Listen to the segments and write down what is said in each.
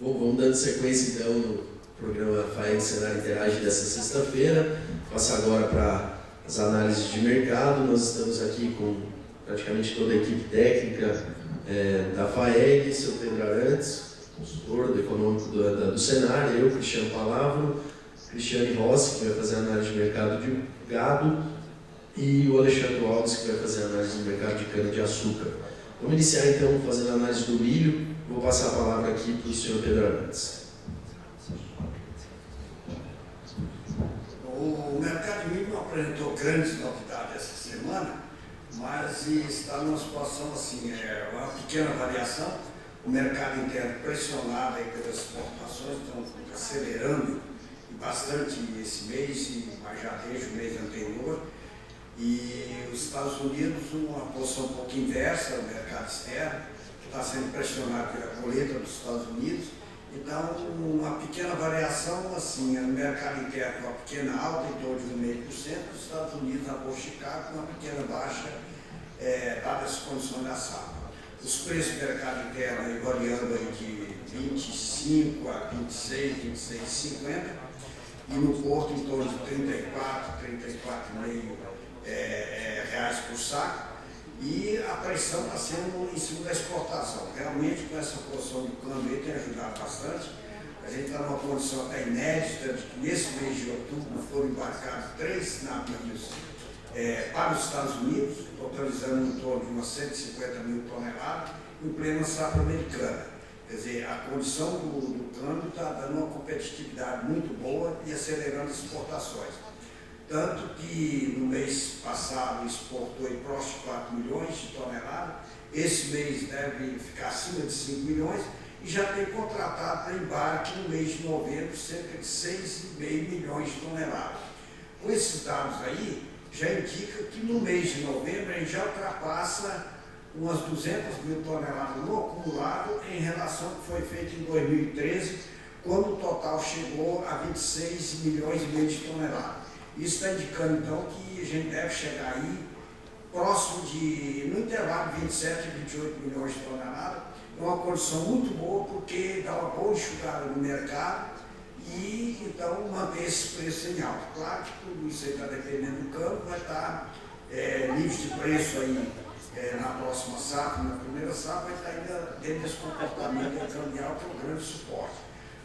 Bom, vamos dando sequência então no programa FAEG Senar Interage dessa sexta-feira. Passo agora para as análises de mercado. Nós estamos aqui com praticamente toda a equipe técnica da FAEG, seu Pedro Arantes, consultor do econômico do Senar, eu, Cristiano Palavro, Cristiane Rossi, que vai fazer a análise de mercado de gado, e o Alexandre Alves, que vai fazer a análise de mercado de cana-de-açúcar. Vamos iniciar então fazendo a análise do milho. Vou passar a palavra aqui para o senhor Pedro Arantes. O mercado de milho não apresentou grandes novidades essa semana, mas está numa situação assim, uma pequena variação. O mercado interno pressionado aí pelas exportações, estão acelerando bastante esse mês, mas já desde o mês anterior. E os Estados Unidos, uma posição um pouco inversa no mercado externo, que está sendo pressionado pela colheita dos Estados Unidos. Então, uma pequena variação, assim, no mercado interno, uma pequena alta em torno de 1,5%, os Estados Unidos, na Bolsa de Chicago, uma pequena baixa, dadas as condições da safra. Os preços do mercado interno aí variando aí de 25 a 26, 26,50, e no Porto em torno de 34, 34,5 reais por saco, e a pressão está sendo em cima da exportação. Realmente, com essa posição do câmbio aí, tem ajudado bastante. A gente está numa condição até inédita de que nesse mês de outubro foram embarcados 3 navios para os Estados Unidos, totalizando em torno de umas 150 mil toneladas, em plena safra americana. Quer dizer, a condição do câmbio está dando uma competitividade muito boa e acelerando as exportações. Tanto que no mês passado exportou em próximo de 4 milhões de toneladas, esse mês deve ficar acima de 5 milhões e já tem contratado para embarque no mês de novembro cerca de 6,5 milhões de toneladas. Com esses dados aí, já indica que no mês de novembro a gente já ultrapassa umas 200 mil toneladas no acumulado em relação ao que foi feito em 2013, quando o total chegou a 26 milhões e meio de toneladas. Isso está indicando, então, que a gente deve chegar aí próximo no intervalo de 27 e 28 milhões de toneladas. É uma condição muito boa, porque dá uma boa enxugada no mercado e, então, manter esse preço em alta. Claro que tudo isso aí está dependendo do câmbio, vai estar nível de preço aí na próxima safra, na primeira safra, vai estar ainda dentro desse comportamento cambial, que é um grande suporte.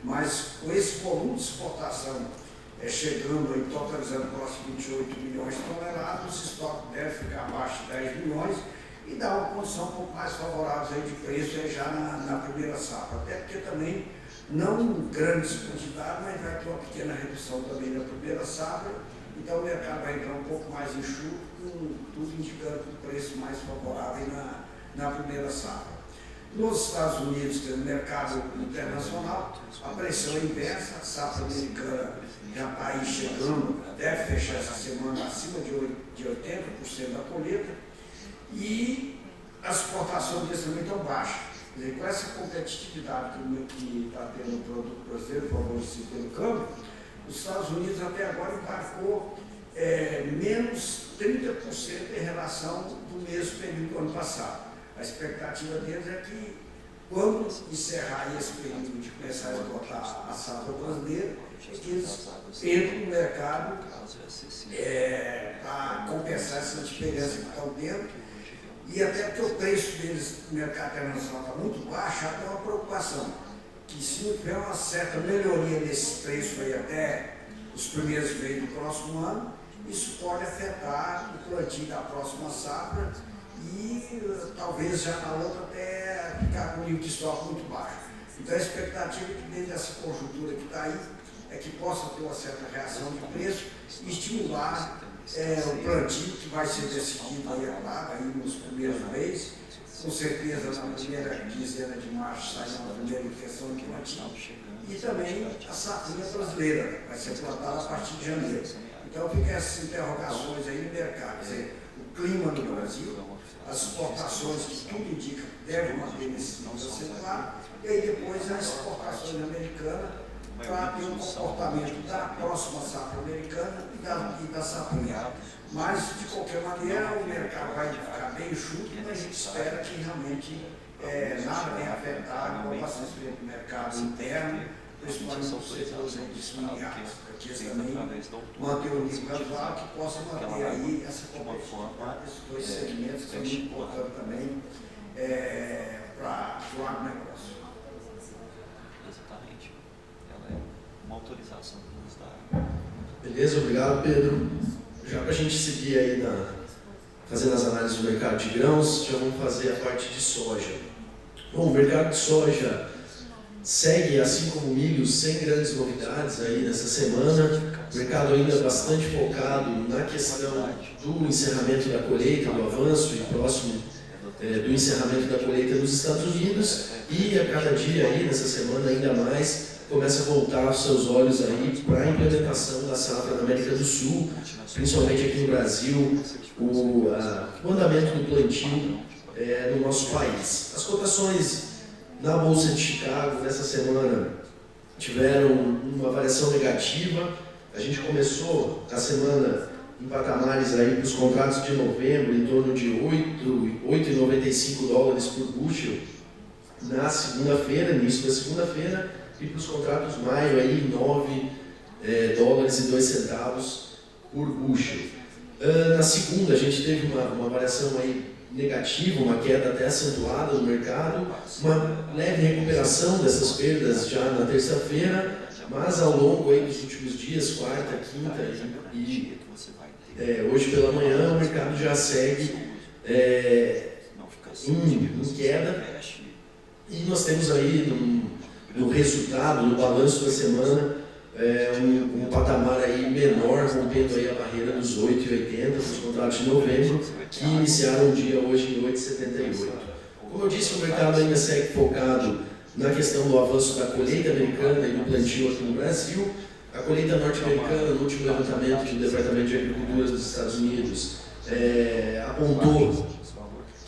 Mas com esse volume de exportação chegando aí, totalizando próximo de 28 milhões de toneladas, o estoque deve ficar abaixo de 10 milhões e dá uma condição um pouco mais favorável aí de preço aí já na primeira safra. Até porque também, não grandes quantidades, mas vai ter uma pequena redução também na primeira safra, então o mercado vai entrar um pouco mais enxuto, com tudo indicando que o preço mais favorável aí na primeira safra. Nos Estados Unidos, que é no mercado internacional, a pressão é inversa, a safra americana já está aí chegando, deve fechar essa semana acima de 80% da colheita, e as exportações deles também estão baixas. Quer dizer, com essa competitividade que está tendo o produto brasileiro favorecido pelo câmbio, os Estados Unidos até agora embarcou menos 30% em relação do mesmo período do ano passado. A expectativa deles é que, quando encerrar esse período de começar a esgotar a safra brasileira, que eles entrem no mercado para compensar essa diferença que estão tendo. E até porque o preço deles no mercado internacional está muito baixo, já tem uma preocupação, que se não tiver uma certa melhoria nesse preço aí até os primeiros meses do próximo ano, isso pode afetar o plantio da próxima safra e talvez já na outra até ficar com um nível de estoque muito baixo. Então a expectativa é que dentro dessa conjuntura que está aí, é que possa ter uma certa reação de preço e estimular o plantio, que vai ser decidido aí nos primeiros meses. Com certeza na primeira quinzena de março sai uma primeira intenção de plantio. E também a safrinha brasileira, vai ser plantada a partir de janeiro. Então fica essas interrogações aí no mercado. Quer dizer, o clima no Brasil, as exportações que tudo indica devem manter nesse nível acentuado, e aí depois as exportações americanas para ter um comportamento da próxima safra americana e da safrinha. Mas, de qualquer maneira, o mercado vai ficar bem enxuto, mas a gente espera que realmente nada venha afetar a ocupação do mercado. mercado interno, principalmente os setores de similares, para que eles também mantenham um nível razoável que possa manter aí essa competitividade desses dois segmentos que são muito importantes também para o agronegócio. Exatamente. Ela é uma autorização que nos dá. Beleza, obrigado, Pedro. Já para a gente seguir aí fazendo as análises do mercado de grãos, já vamos fazer a parte de soja. Bom, o mercado de soja segue, assim como o milho, sem grandes novidades aí nessa semana. O mercado ainda bastante focado na questão do encerramento da colheita, do avanço e próximo do encerramento da colheita nos Estados Unidos, e a cada dia aí, nessa semana ainda mais, começa a voltar os seus olhos aí para a implementação da safra na América do Sul, principalmente aqui no Brasil, o andamento do plantio no nosso país. As cotações na Bolsa de Chicago nessa semana tiveram uma variação negativa. A gente começou a semana em patamares aí para os contratos de novembro em torno de 8,95 dólares por bushel na segunda-feira, início da segunda-feira, e para os contratos maio aí 9 dólares e 2 centavos por bushel. Na segunda a gente teve uma variação aí negativa, uma queda até acentuada no mercado, uma leve recuperação dessas perdas já na terça-feira, mas ao longo aí dos últimos dias, quarta, quinta e hoje pela manhã, o mercado já segue em queda, e nós temos aí no resultado, no balanço da semana, um patamar aí menor, rompendo aí a barreira dos 8,80 dos contratos de novembro, que iniciaram o dia hoje em 8,78. Como eu disse, o mercado ainda segue focado na questão do avanço da colheita americana e do plantio aqui no Brasil. A colheita norte-americana, no último levantamento do Departamento de Agricultura dos Estados Unidos, apontou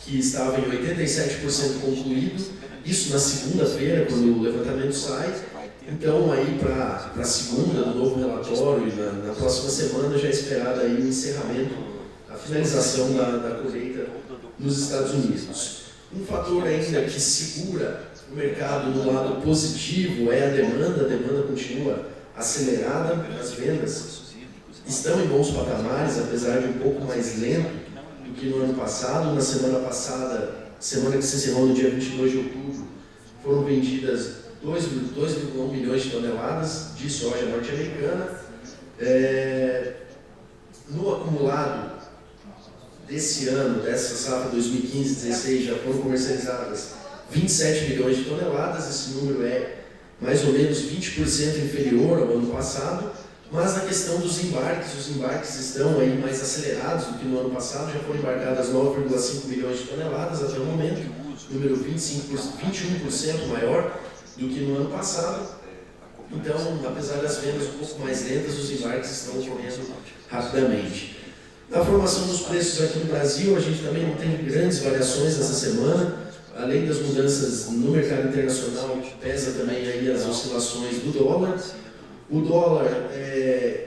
que estava em 87% concluído, isso na segunda-feira, quando o levantamento sai. Então, aí para a segunda do novo relatório e na próxima semana já é esperado aí o encerramento, a finalização da colheita nos Estados Unidos. Um fator ainda que segura o mercado no lado positivo é a demanda semana acelerada, as vendas estão em bons patamares, apesar de um pouco mais lento do que no ano passado. Na semana passada, semana que se encerrou no dia 22 de outubro, foram vendidas 2,1 milhões de toneladas de soja norte-americana. No acumulado desse ano, dessa safra 2015-16, já foram comercializadas 27 milhões de toneladas. Esse número é mais ou menos 20% inferior ao ano passado, mas na questão dos embarques, os embarques estão aí mais acelerados do que no ano passado. Já foram embarcadas 9,5 milhões de toneladas até o momento, número 21% maior do que no ano passado. Então, apesar das vendas um pouco mais lentas, os embarques estão ocorrendo rapidamente. Na formação dos preços aqui no Brasil, a gente também não tem grandes variações essa semana. Além das mudanças no mercado internacional, pesa também aí as oscilações do dólar. O dólar,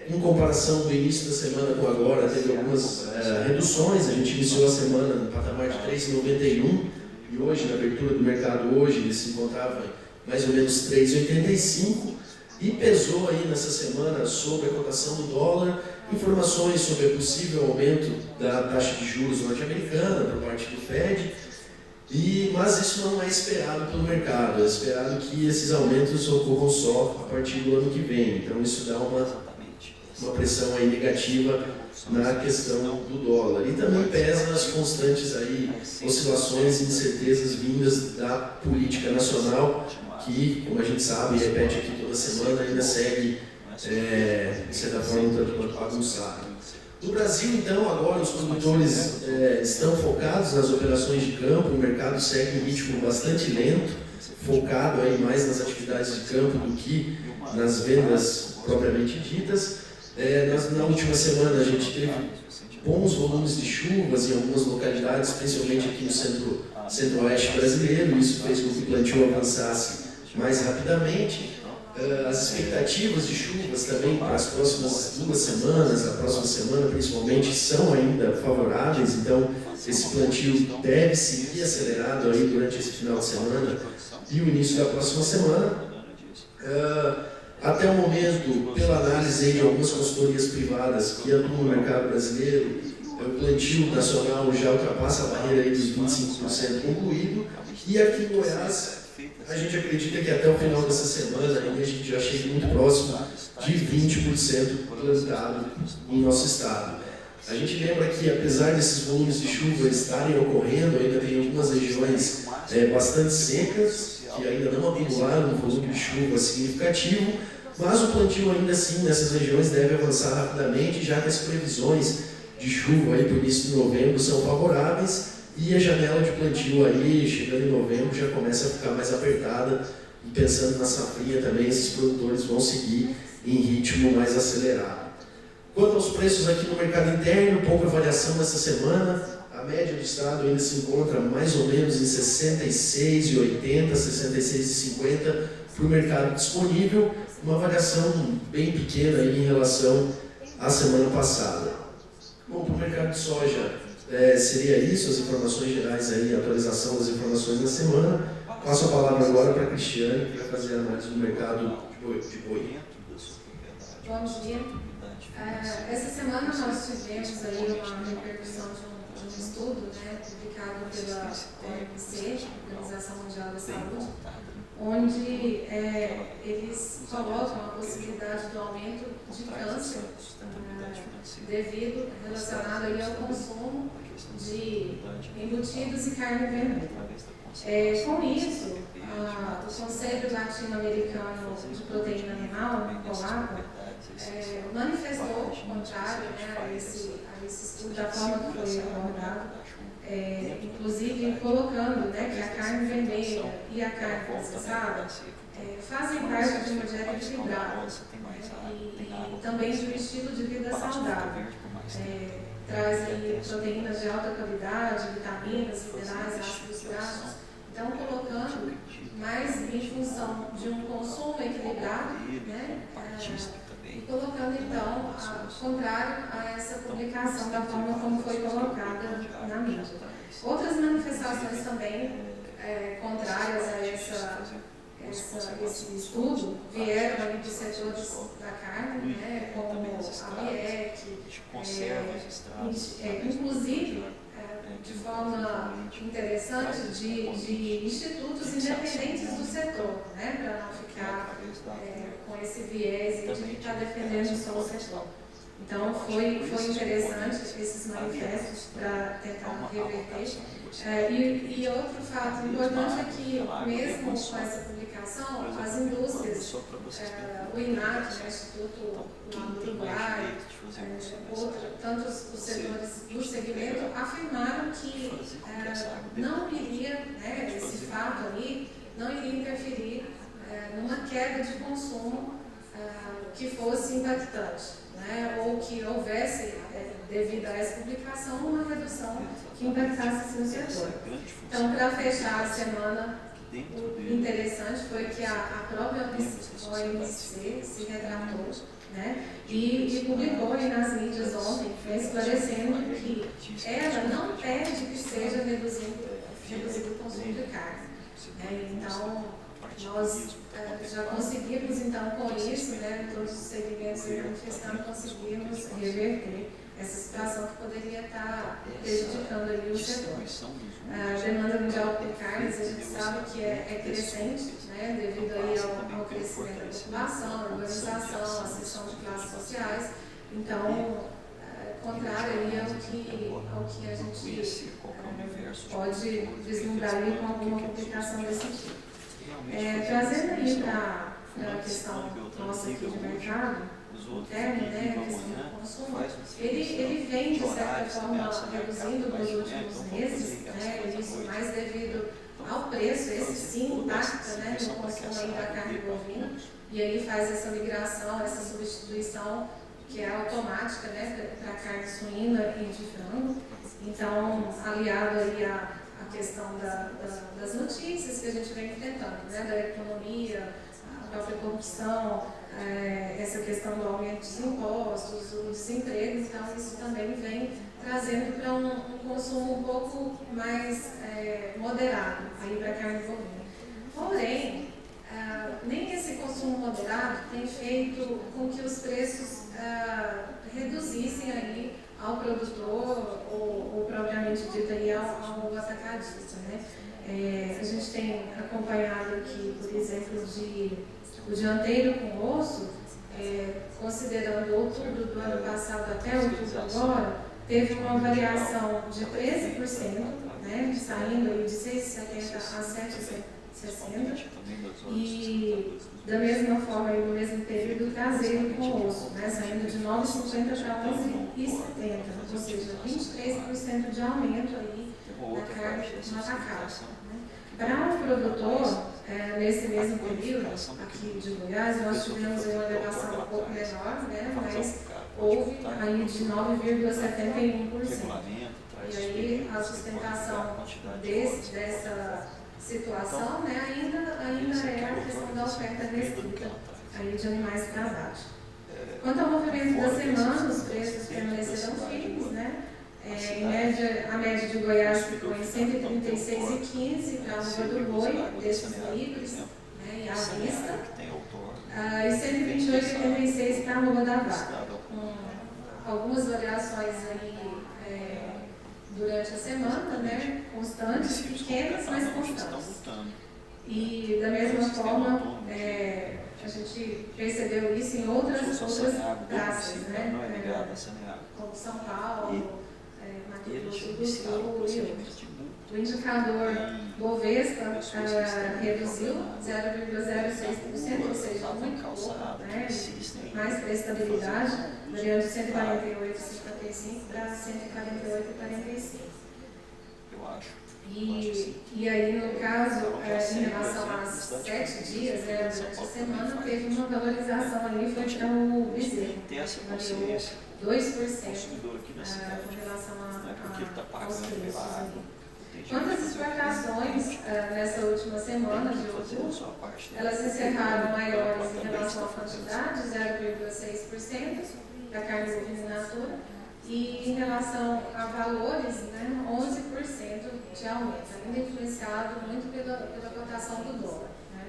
em comparação do início da semana com agora, teve algumas reduções. A gente iniciou a semana no patamar de 3,91 e hoje, na abertura do mercado hoje, ele se encontrava em mais ou menos 3,85 e pesou aí nessa semana sobre a cotação do dólar informações sobre o possível aumento da taxa de juros norte-americana por parte do Fed. Mas isso não é esperado pelo mercado, é esperado que esses aumentos ocorram só a partir do ano que vem. Então isso dá uma pressão aí negativa na questão do dólar. E também pesa nas constantes aí oscilações e incertezas vindas da política nacional, que, como a gente sabe e repete aqui toda semana, ainda segue, de certa forma, um tanto quanto bagunçado. No Brasil, então, agora os produtores estão focados nas operações de campo, o mercado segue um ritmo bastante lento, focado aí mais nas atividades de campo do que nas vendas propriamente ditas. Na última semana a gente teve bons volumes de chuvas em algumas localidades, principalmente aqui no centro-oeste brasileiro. Isso fez com que o plantio avançasse mais rapidamente. As expectativas de chuvas também para as próximas 2 semanas, a próxima semana principalmente, são ainda favoráveis. Então esse plantio deve seguir acelerado aí durante esse final de semana e o início da próxima semana. Até o momento, pela análise de algumas consultorias privadas que atuam no mercado brasileiro, o plantio nacional já ultrapassa a barreira aí dos 25% concluído, e aqui em Goiás a gente acredita que até o final dessa semana aí a gente já chega muito próximo de 20% plantado em nosso estado. A gente lembra que, apesar desses volumes de chuva estarem ocorrendo, ainda tem algumas regiões bastante secas, que ainda não acumularam um volume de chuva significativo, mas o plantio ainda assim nessas regiões deve avançar rapidamente, já que as previsões de chuva para o início de novembro são favoráveis, e a janela de plantio aí, chegando em novembro, já começa a ficar mais apertada, e pensando na safrinha também, esses produtores vão seguir em ritmo mais acelerado. Quanto aos preços aqui no mercado interno, pouca variação essa semana. A média do estado ainda se encontra mais ou menos em 66,80, 66,50 para o mercado disponível, uma variação bem pequena aí em relação à semana passada. Bom, para o mercado de soja, seria isso, as informações gerais aí, a atualização das informações da semana. Passo a palavra agora para a Cristiane, que vai fazer a análise do mercado de boi. Bom dia. Essa semana nós tivemos aí uma repercussão de um estudo, publicado pela OMC, Organização Mundial da Saúde, onde eles colocam a possibilidade do aumento de câncer relacionado aí ao consumo de embutidos e carne vermelha. Com isso, o Conselho Latino-Americano de Proteína Animal, COLAPA, manifestou o contrário a esse estudo, da forma que foi abordado, inclusive colocando que a carne vermelha e a carne processada fazem parte de uma dieta equilibrada e também de um estilo de vida saudável. Traz aí proteínas de alta qualidade, vitaminas, minerais, ácidos graxos. Então, colocando mais em função de um consumo equilibrado, e colocando, então, contrário a essa publicação da forma como foi colocada na mídia. Outras manifestações também contrárias a esse estudo vieram ali dos setores da carne, como a BIEC, inclusive, de forma interessante, de institutos independentes do setor, para não ficar com esse viés de que está defendendo só o setor. Então, foi interessante esses manifestos para tentar reverter. E outro fato importante é que, mesmo com essa publicação, as indústrias, o INAC, o Instituto lá do Uruguai, tanto os setores do segmento, afirmaram que não iria, esse fato ali, não iria interferir numa queda de consumo que fosse impactante. Ou que houvesse, devido a essa publicação, uma redução que impactasse no setor. Então, para fechar a semana, o interessante foi que a própria OMC se retratou, e publicou aí nas mídias ontem, esclarecendo que ela não pede que seja reduzido o consumo de carne. Então, nós já conseguimos, então, com isso, todos os segmentos manifestando, conseguimos reverter essa situação que poderia estar prejudicando ali o setor. A demanda mundial por carnes, a gente sabe que é crescente, devido aí ao crescimento da população, a urbanização, a ascensão de classes sociais. Então, contrário aí ao que a gente pode vislumbrar ali com alguma publicação desse tipo. Trazendo aí para a questão nossa aqui de mercado interno, a questão do consumo, ele vem, de certa forma, reduzindo nos últimos meses, isso mais devido ao preço, esse sim impacta no consumo aí da carne bovina, e aí faz essa migração, essa substituição que é automática para a carne suína e de frango. Então, aliado aí a questão das notícias que a gente vem enfrentando, da economia, a própria corrupção, essa questão do aumento dos impostos, o desemprego, então isso também vem trazendo para um consumo um pouco mais moderado aí para a carne bovina. Porém, nem esse consumo moderado tem feito com que os preços reduzissem aí ao produtor ou propriamente dito aí ao atacadista, né? A gente tem acompanhado aqui, por exemplo, o dianteiro com osso, considerando outubro do ano passado até outubro agora, teve uma variação de 13%, né, saindo aí de 6,70 a 7,60, e da mesma forma, aí, no mesmo período, o traseiro com osso, né, saindo de 9,50 para 11,70, ou seja, 23% de aumento aí na carne no atacado. Para o produtor, nesse mesmo período, aqui de Goiás, nós tivemos uma elevação um pouco menor, né, mas houve aí de 9,71%. E aí a sustentação dessa situação, né, ainda é a questão da oferta restrita aí de animais para baixo. Quanto ao movimento da semana, os preços permaneceram firmes, né? A média de Goiás ficou em 136,15 para a uva do boi, desses livres, né, e à vista, e 128,86 para a uva da vaca, com algumas variações aí durante a semana, né, constantes, pequenas, mas constantes. E da mesma forma, a gente percebeu isso em outras praças, né, como São Paulo, Mato Grosso do Sul e outros. O indicador Bovespa reduziu 0,06%, ou seja, muito pouco, né, mais para a estabilidade, variando de 148,55 para 148,45. E aí, no caso, em relação a 7 dias, durante a semana, teve uma valorização ali, foi para o bezerro, variou 2% com relação aos preços ali. Quanto às exportações, nessa última semana de outubro, elas encerraram maiores em relação à quantidade, 0,6% da carne bovina in natura, e em relação a valores, né, 11% de aumento, ainda influenciado muito pela cotação do dólar, né?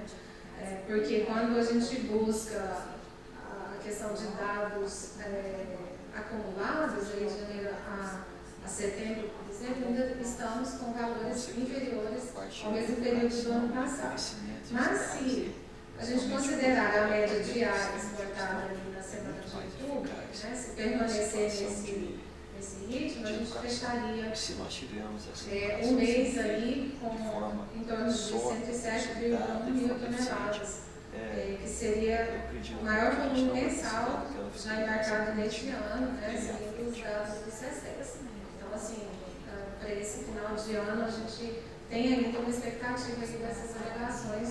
Porque quando a gente busca a questão de dados acumulados, aí de janeiro a setembro, por exemplo, ainda estamos com valores inferiores ao mesmo período do ano passado. Mas se a gente considerar a média diária exportada ali na semana de outubro, né, se permanecer nesse ritmo, a gente fecharia um mês aí com em torno de 107,1 mil toneladas, que seria o maior volume mensal já embarcado neste ano, né, seguindo os dados do CESEX. Então, assim, para esse final de ano, a gente tem ainda uma expectativa dessas elevações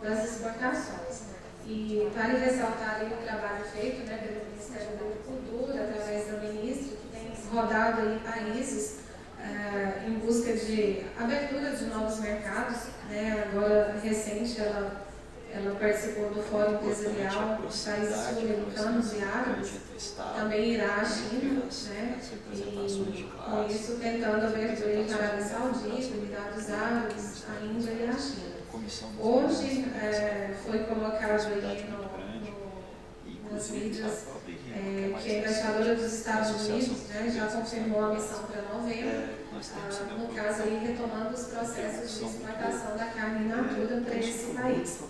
das exportações. E vale ressaltar aí o trabalho feito, né, pelo Ministério da Agricultura, através do ministro, que tem rodado aí países em busca de abertura de novos mercados, né. Agora, recente, ela participou do Fórum Empresarial dos países sul-americanos e árabes, também irá à China, né, e com isso tentando abertura para a Arábia Saudita, Emirados Árabes, a Índia e a China. Hoje foi colocado aí nas mídias que a embaixadora dos Estados Unidos, né, já confirmou a missão para novembro, no caso aí retomando os processos de exportação da carne in natura para esse país.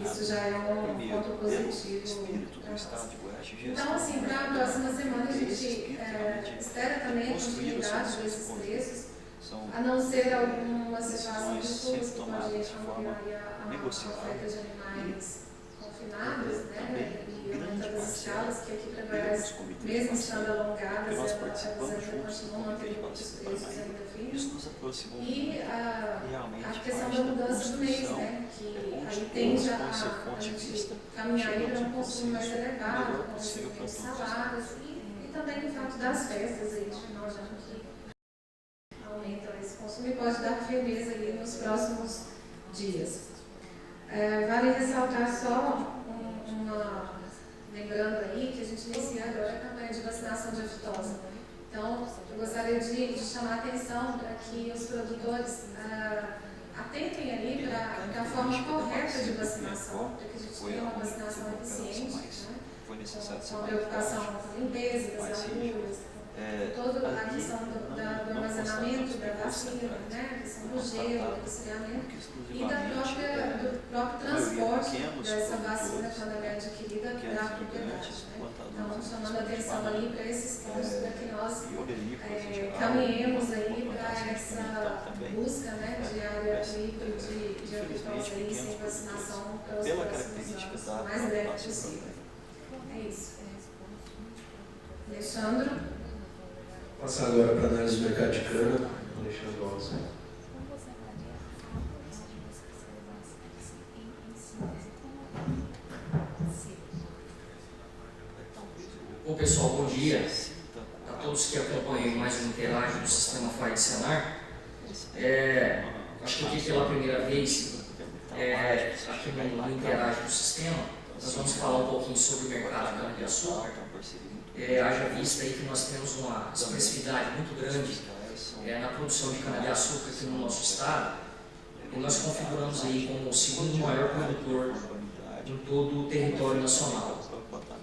Isso já é um ponto positivo para nós. Então, assim, para a próxima semana a gente espera também a continuidade desses preços, a não ser alguma situação de fluxo que pode ampliar a oferta de animais confinados, né, e aumentando as escalas, que aqui para Goiás, mesmo estando alongadas, elas ainda continuam mantendo os preços ainda firmes. E a questão da mudança do mês, né, que aí tende a gente caminhar para um consumo mais elevado, com o recebimento de salários, e também o fato das festas aí de final de ano que aumenta esse consumo e pode dar firmeza aí nos próximos dias. Vale ressaltar só lembrando aí que a gente inicia agora a campanha de vacinação de aftosa. Então, eu gostaria de chamar a atenção para que os produtores atentem ali para a forma correta de vacinação, para que a gente tenha uma vacinação eficiente, né? Com a preocupação com a limpeza das agulhas, toda a questão do armazenamento da vacina, né? A questão do gelo, do resfriamento e do próprio transporte dessa vacina quando ela é adquirida da propriedade, né? Então, chamando a atenção ali para esses pontos, para que nós caminhemos aí para essa busca, né, de área livre de agricultura e sem vacinação pelos próximos anos, o mais breve possível. É isso. Alexandre. Passar agora para a análise do mercado de cana. Alexandre Alves. Bom, pessoal, bom dia a todos que acompanham mais um Interage do Sistema FAI de Senar. Acho que aqui pela primeira vez, aqui no Interage do Sistema, nós vamos falar um pouquinho sobre o mercado de cana-de-açúcar. Haja vista aí que nós temos uma expressividade muito grande na produção de cana-de-açúcar aqui no nosso estado, e nós configuramos aí como o segundo maior produtor em todo o território nacional.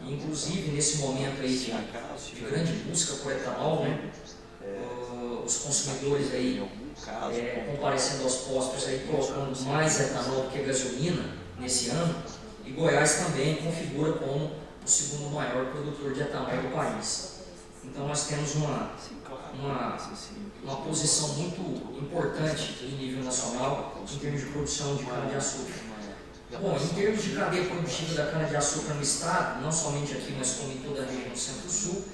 Inclusive, nesse momento aí de grande busca por etanol, né, os consumidores aí comparecendo aos postos aí colocando mais etanol do que gasolina nesse ano, e Goiás também configura como o segundo maior produtor de etanol do país. Então nós temos uma posição muito importante em nível nacional em termos de produção de cana-de-açúcar. Bom, em termos de cadeia produtiva da cana-de-açúcar no estado, não somente aqui, mas como em toda a região Centro-Sul,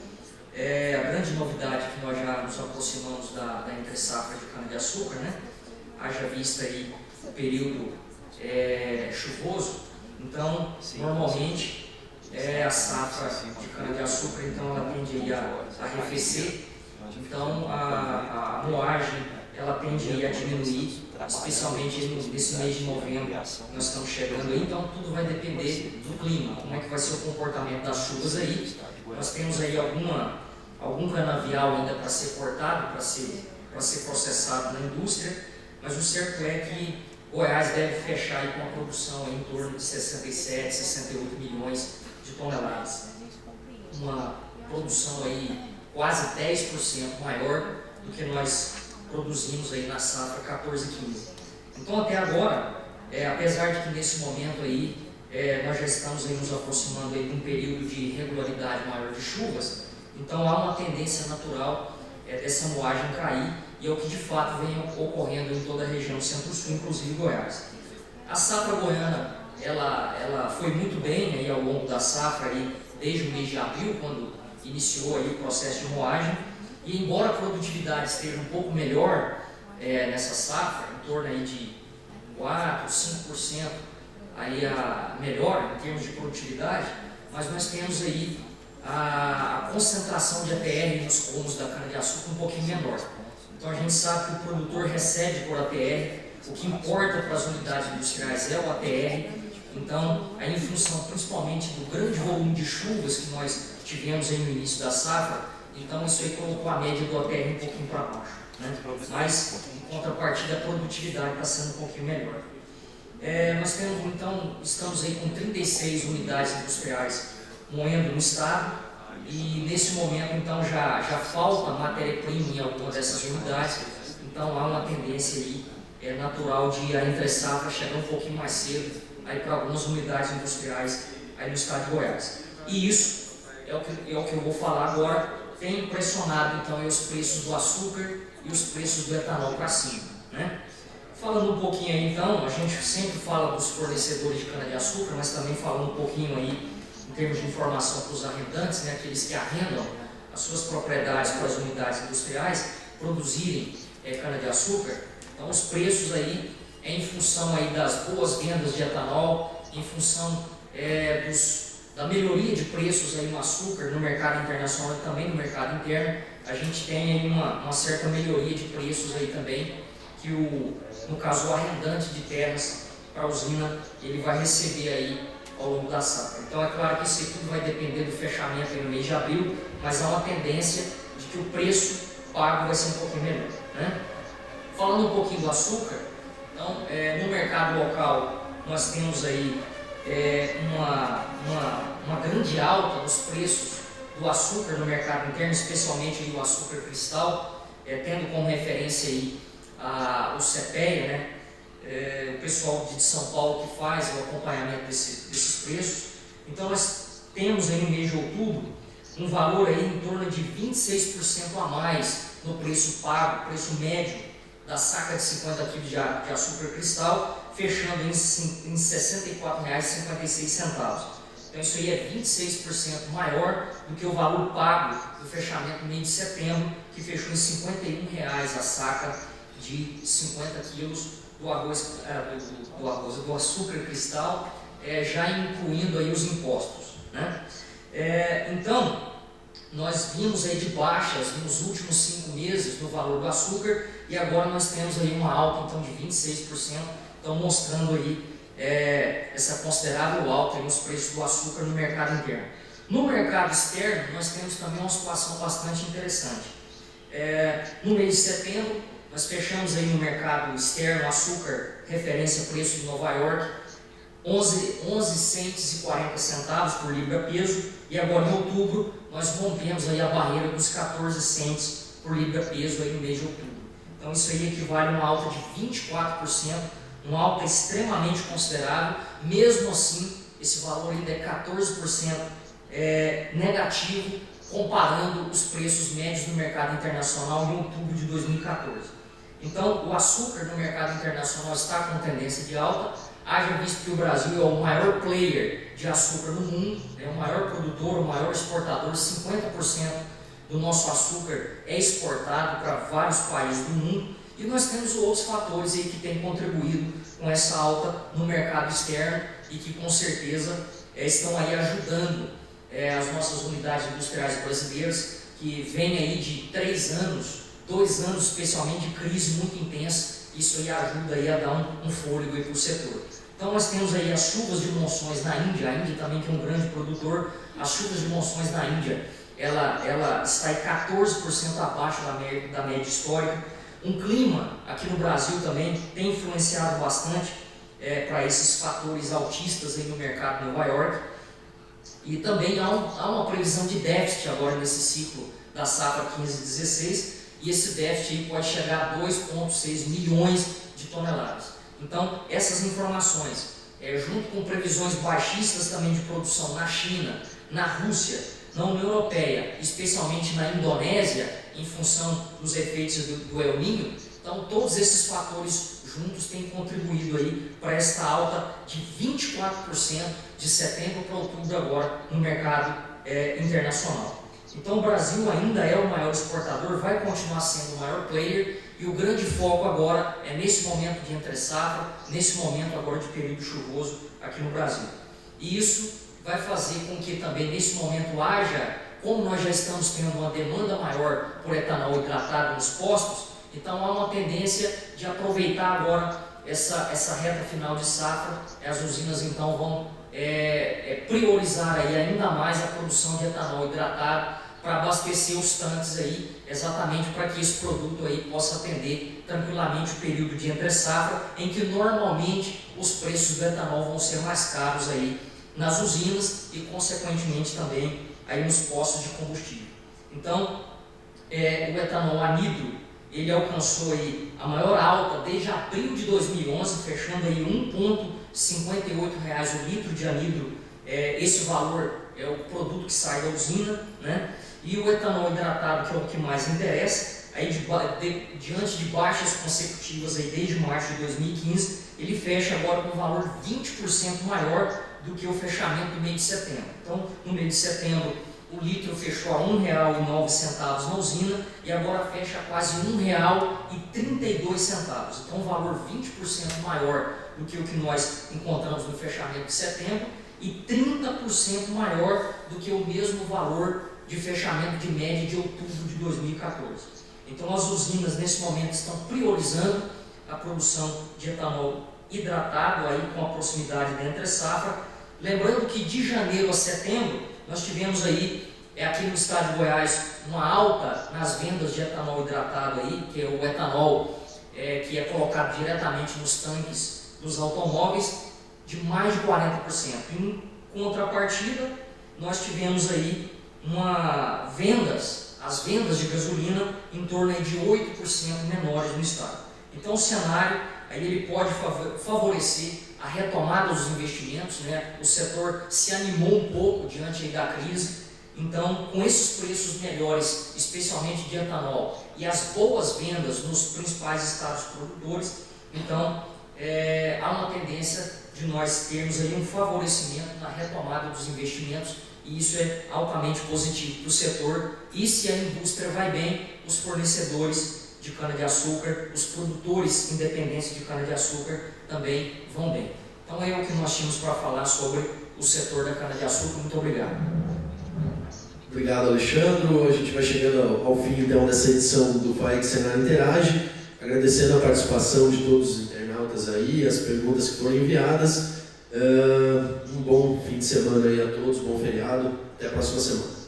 a grande novidade que nós já nos aproximamos da entre-safra de cana-de-açúcar, né? Haja vista aí o período chuvoso, então normalmente a safra de cana-de-açúcar então, ela tende a arrefecer, então a moagem ela tende a diminuir, especialmente nesse mês de novembro, nós estamos chegando aí, então tudo vai depender do clima, como é que vai ser o comportamento das chuvas aí. Nós temos aí algum canavial ainda para ser cortado, para ser processado na indústria, mas o certo é que Goiás deve fechar aí com uma produção aí em torno de 67, 68 milhões de toneladas. Uma produção aí quase 10% maior do que nós produzimos aí na safra 14-15. Então até agora, apesar de que nesse momento aí nós já estamos aí nos aproximando aí de um período de regularidade maior de chuvas, então há uma tendência natural dessa moagem cair, e é o que de fato vem ocorrendo em toda a região Centro-Sul, inclusive Goiás. A safra goiana ela foi muito bem aí ao longo da safra aí, desde o mês de abril, quando iniciou aí o processo de moagem. E embora a produtividade esteja um pouco melhor nessa safra, em torno aí de 4%, 5% aí melhor em termos de produtividade, mas nós temos aí a concentração de ATR nos colmos da cana-de-açúcar um pouquinho menor. Então a gente sabe que o produtor recebe por ATR, o que importa para as unidades industriais é o ATR. Então, aí em função principalmente do grande volume de chuvas que nós tivemos aí no início da safra, então isso aí colocou a média do ATR um pouquinho para baixo, né? Mas em contrapartida a produtividade está sendo um pouquinho melhor. Nós temos então, estamos aí com 36 unidades industriais moendo no estado, e nesse momento então já falta matéria-prima em alguma dessas unidades, então há uma tendência aí natural de a entre-safra chegar um pouquinho mais cedo aí para algumas unidades industriais aí no estado de Goiás. E isso é o que eu vou falar agora, tem pressionado então os preços do açúcar e os preços do etanol para cima, né? Falando um pouquinho aí então, a gente sempre fala dos fornecedores de cana-de-açúcar, mas também falando um pouquinho aí em termos de informação para os arrendantes, né, aqueles que arrendam as suas propriedades para as unidades industriais produzirem cana-de-açúcar. Então os preços aí em função aí das boas vendas de etanol, em função da melhoria de preços aí no açúcar no mercado internacional e também no mercado interno, a gente tem aí uma certa melhoria de preços aí também, que no caso o arrendante de terras para a usina, ele vai receber aí ao longo da safra. Então é claro que isso aí tudo vai depender do fechamento aí no mês de abril, mas há uma tendência de que o preço pago vai ser um pouquinho melhor, né? Falando um pouquinho do açúcar, Então, no mercado local, nós temos aí uma grande alta nos preços do açúcar no mercado interno, especialmente aí o açúcar cristal, tendo como referência aí o CPEA, né? O pessoal de São Paulo que faz o acompanhamento desses preços. Então nós temos aí no mês de outubro um valor aí em torno de 26% a mais no preço pago, preço médio da saca de 50 kg de açúcar cristal, fechando em R$ 64,56. Então isso aí é 26% maior do que o valor pago do fechamento no mês de setembro, que fechou em R$ 51,00 a saca de 50 quilos do açúcar cristal, já incluindo aí os impostos, né? Então, nós vimos aí de baixas nos últimos 5 meses no valor do açúcar, e agora nós temos aí uma alta então de 26%, então mostrando aí essa considerável alta aí nos preços do açúcar no mercado interno. No mercado externo, nós temos também uma situação bastante interessante. No mês de setembro, nós fechamos aí no mercado externo açúcar, referência preço de Nova York, 11,40 centavos por libra peso, e agora em outubro nós rompemos aí a barreira dos 14 cents por libra peso aí no mês de outubro. Então isso aí equivale a uma alta de 24%, uma alta extremamente considerável. Mesmo assim, esse valor ainda é 14% negativo, comparando os preços médios no mercado internacional em outubro de 2014. Então, o açúcar no mercado internacional está com tendência de alta, haja visto que o Brasil é o maior player de açúcar no mundo, é o maior produtor, o maior exportador. 50% do nosso açúcar é exportado para vários países do mundo, e nós temos outros fatores aí que têm contribuído com essa alta no mercado externo e que com certeza estão aí ajudando as nossas unidades industriais brasileiras, que vêm aí de 3 anos, 2 anos especialmente de crise muito intensa. Isso aí ajuda aí a dar um fôlego para o setor. Então nós temos aí as chuvas de monções na Índia, a Índia também que é um grande produtor. As chuvas de monções na Índia, ela está em 14% abaixo da média histórica. Um clima aqui no Brasil também tem influenciado bastante para esses fatores altistas aí no mercado de Nova York. E também há uma previsão de déficit agora nesse ciclo da safra 15/16, e esse déficit aí pode chegar a 2,6 milhões de toneladas. Então, essas informações, junto com previsões baixistas também de produção na China, na Rússia, na União Europeia, especialmente na Indonésia, em função dos efeitos do El Niño, então todos esses fatores juntos têm contribuído aí para esta alta de 24% de setembro para outubro agora no mercado internacional. Então o Brasil ainda é o maior exportador, vai continuar sendo o maior player, e o grande foco agora é nesse momento de entre-safra, nesse momento agora de período chuvoso aqui no Brasil. E isso vai fazer com que também nesse momento haja, como nós já estamos tendo uma demanda maior por etanol hidratado nos postos, então há uma tendência de aproveitar agora essa reta final de safra. As usinas então vão priorizar aí ainda mais a produção de etanol hidratado para abastecer os tanques aí, exatamente para que esse produto aí possa atender tranquilamente o período de entre-safra, em que normalmente os preços do etanol vão ser mais caros aí nas usinas e consequentemente também aí nos postos de combustível. Então, o etanol anidro, ele alcançou aí a maior alta desde abril de 2011, fechando aí R$ 1,58 o litro de anidro. Esse valor é o produto que sai da usina, né? E o etanol hidratado, que é o que mais interessa, aí diante de baixas consecutivas aí desde março de 2015, ele fecha agora com um valor 20% maior do que o fechamento do mês de setembro. Então, no mês de setembro, o litro fechou a R$ 1,09 na usina e agora fecha quase R$ 1,32. Então, um valor 20% maior do que o que nós encontramos no fechamento de setembro e 30% maior do que o mesmo valor de fechamento de média de outubro de 2014. Então, as usinas nesse momento estão priorizando a produção de etanol hidratado aí com a proximidade da entre-safra. Lembrando que de janeiro a setembro nós tivemos aí, aqui no estado de Goiás, uma alta nas vendas de etanol hidratado aí, que é o etanol que é colocado diretamente nos tanques dos automóveis, de mais de 40%. Em contrapartida, nós tivemos aí as vendas de gasolina em torno aí de 8% menores no estado. Então o cenário aí ele pode favorecer a retomada dos investimentos, né? O setor se animou um pouco diante aí da crise. Então, com esses preços melhores, especialmente de etanol, e as boas vendas nos principais estados produtores, então há uma tendência de nós termos aí um favorecimento na retomada dos investimentos, e isso é altamente positivo para o setor. E se a indústria vai bem, os fornecedores de cana-de-açúcar, os produtores independentes de cana-de-açúcar também vão bem. Então é o que nós tínhamos para falar sobre o setor da cana-de-açúcar. Muito obrigado. Obrigado, Alexandre. A gente vai chegando ao fim então dessa edição do FAIC Senar Interage, agradecendo a participação de todos os internautas aí, as perguntas que foram enviadas. Um bom fim de semana aí a todos, bom feriado, até a próxima semana.